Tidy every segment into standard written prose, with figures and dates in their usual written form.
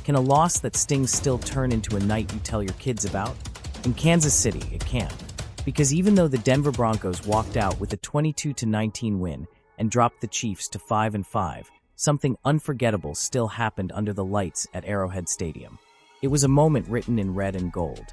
Can a loss that stings still turn into a night you tell your kids about? In Kansas City, it can. Because even though the Denver Broncos walked out with a 22-19 win and dropped the Chiefs to 5-5, something unforgettable still happened under the lights at Arrowhead Stadium. It was a moment written in red and gold.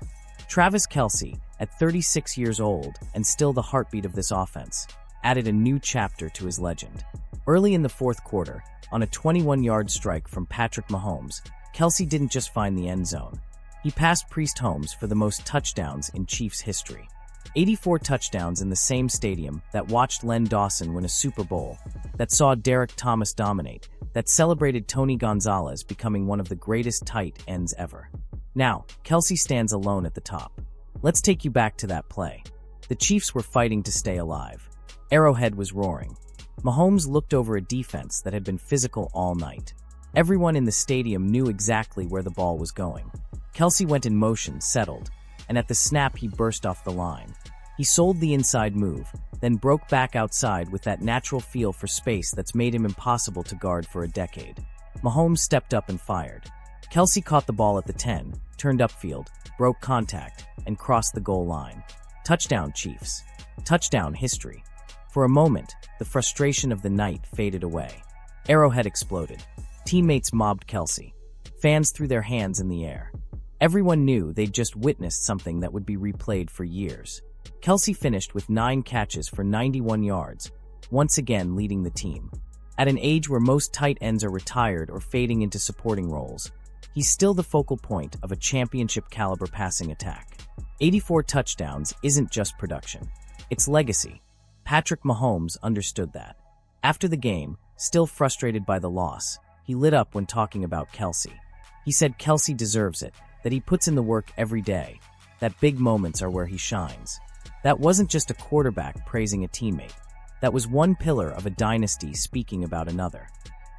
Travis Kelce, at 36 years old and still the heartbeat of this offense, added a new chapter to his legend. Early in the fourth quarter, on a 21-yard strike from Patrick Mahomes, Kelce didn't just find the end zone. He passed Priest Holmes for the most touchdowns in Chiefs history. 84 touchdowns in the same stadium that watched Len Dawson win a Super Bowl, that saw Derek Thomas dominate, that celebrated Tony Gonzalez becoming one of the greatest tight ends ever. Now, Kelce stands alone at the top. Let's take you back to that play. The Chiefs were fighting to stay alive. Arrowhead was roaring. Mahomes looked over a defense that had been physical all night. Everyone in the stadium knew exactly where the ball was going. Kelce went in motion, settled, and at the snap he burst off the line. He sold the inside move, then broke back outside with that natural feel for space that's made him impossible to guard for a decade. Mahomes stepped up and fired. Kelce caught the ball at the 10, turned upfield, broke contact, and crossed the goal line. Touchdown, Chiefs. Touchdown history. For a moment, the frustration of the night faded away. Arrowhead exploded. Teammates mobbed Kelce. Fans threw their hands in the air. Everyone knew they'd just witnessed something that would be replayed for years. Kelce finished with 9 catches for 91 yards, once again leading the team. At an age where most tight ends are retired or fading into supporting roles, he's still the focal point of a championship-caliber passing attack. 84 touchdowns isn't just production. It's legacy. Patrick Mahomes understood that. After the game, still frustrated by the loss, he lit up when talking about Kelce. He said Kelce deserves it, that he puts in the work every day, that big moments are where he shines. That wasn't just a quarterback praising a teammate. That was one pillar of a dynasty speaking about another.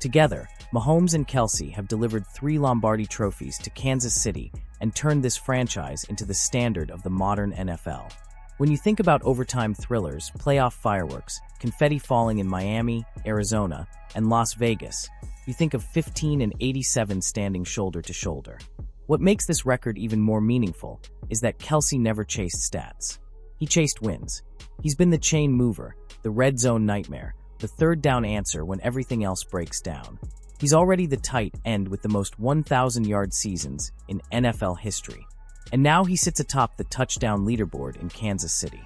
Together, Mahomes and Kelce have delivered 3 Lombardi trophies to Kansas City and turned this franchise into the standard of the modern NFL. When you think about overtime thrillers, playoff fireworks, confetti falling in Miami, Arizona, and Las Vegas, you think of 15 and 87 standing shoulder to shoulder. What makes this record even more meaningful is that Kelce never chased stats. He chased wins. He's been the chain mover, the red zone nightmare, the third down answer when everything else breaks down. He's already the tight end with the most 1,000-yard seasons in NFL history. And now he sits atop the touchdown leaderboard in Kansas City.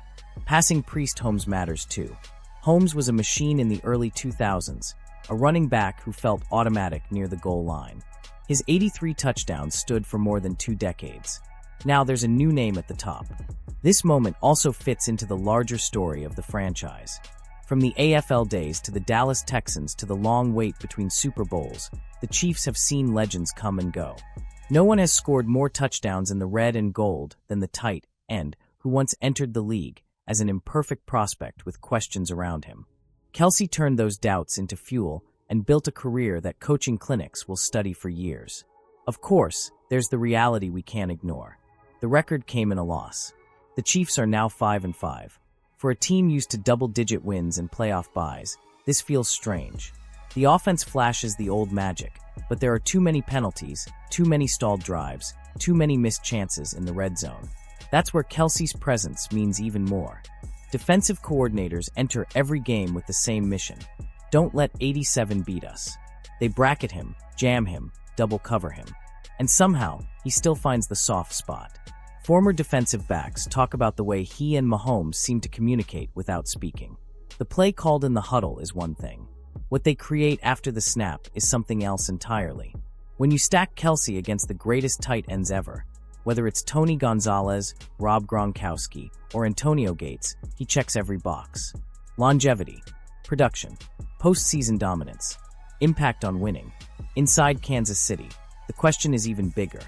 Passing Priest Holmes matters too. Holmes was a machine in the early 2000s, a running back who felt automatic near the goal line. His 83 touchdowns stood for more than 2 decades. Now there's a new name at the top. This moment also fits into the larger story of the franchise. From the AFL days to the Dallas Texans to the long wait between Super Bowls, the Chiefs have seen legends come and go. No one has scored more touchdowns in the red and gold than the tight end who once entered the league as an imperfect prospect with questions around him. Kelce turned those doubts into fuel and built a career that coaching clinics will study for years. Of course, there's the reality we can't ignore. The record came in a loss. The Chiefs are now 5-5. For a team used to double-digit wins and playoff byes, this feels strange. The offense flashes the old magic, but there are too many penalties, too many stalled drives, too many missed chances in the red zone. That's where Kelce's presence means even more. Defensive coordinators enter every game with the same mission. Don't let 87 beat us. They bracket him, jam him, double cover him. And somehow, he still finds the soft spot. Former defensive backs talk about the way he and Mahomes seem to communicate without speaking. The play called in the huddle is one thing. What they create after the snap is something else entirely. When you stack Kelce against the greatest tight ends ever, whether it's Tony Gonzalez, Rob Gronkowski, or Antonio Gates, he checks every box. Longevity, production, postseason dominance, impact on winning. Inside Kansas City, the question is even bigger.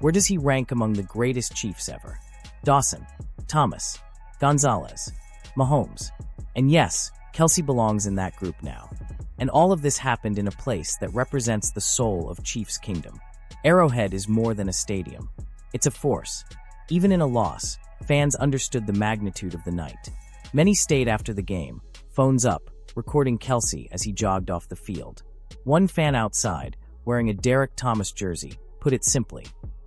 Where does he rank among the greatest Chiefs ever? Dawson, Thomas, Gonzalez, Mahomes. And yes, Kelce belongs in that group now. And all of this happened in a place that represents the soul of Chiefs Kingdom. Arrowhead is more than a stadium. It's a force. Even in a loss, fans understood the magnitude of the night. Many stayed after the game, phones up, recording Kelce as he jogged off the field. One fan outside, wearing a Derek Thomas jersey, put it simply.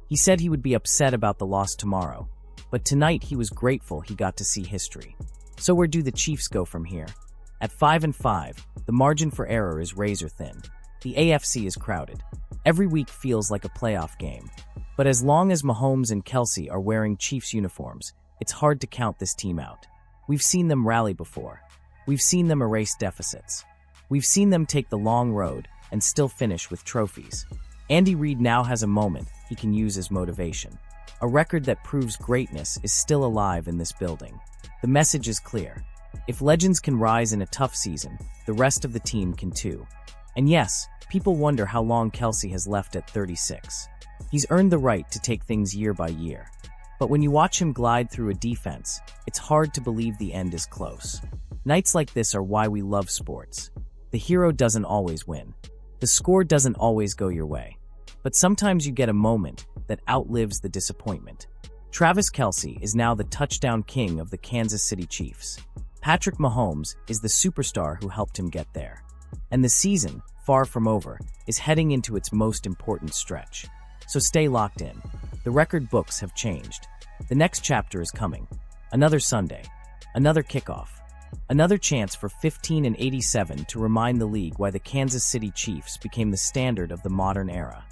He said he would be upset about the loss tomorrow, but tonight he was grateful he got to see history. So where do the Chiefs go from here? At 5-5, the margin for error is razor thin. The AFC is crowded. Every week feels like a playoff game. But as long as Mahomes and Kelce are wearing Chiefs uniforms, it's hard to count this team out. We've seen them rally before. We've seen them erase deficits. We've seen them take the long road and still finish with trophies. Andy Reid now has a moment he can use as motivation. A record that proves greatness is still alive in this building. The message is clear. If legends can rise in a tough season, the rest of the team can too. And yes, people wonder how long Kelce has left at 36. He's earned the right to take things year by year. But when you watch him glide through a defense, it's hard to believe the end is close. Nights like this are why we love sports. The hero doesn't always win. The score doesn't always go your way. But sometimes you get a moment that outlives the disappointment. Travis Kelce is now the touchdown king of the Kansas City Chiefs. Patrick Mahomes is the superstar who helped him get there. And the season, far from over, is heading into its most important stretch. So stay locked in. The record books have changed. The next chapter is coming. Another Sunday. Another kickoff. Another chance for 15-87 to remind the league why the Kansas City Chiefs became the standard of the modern era.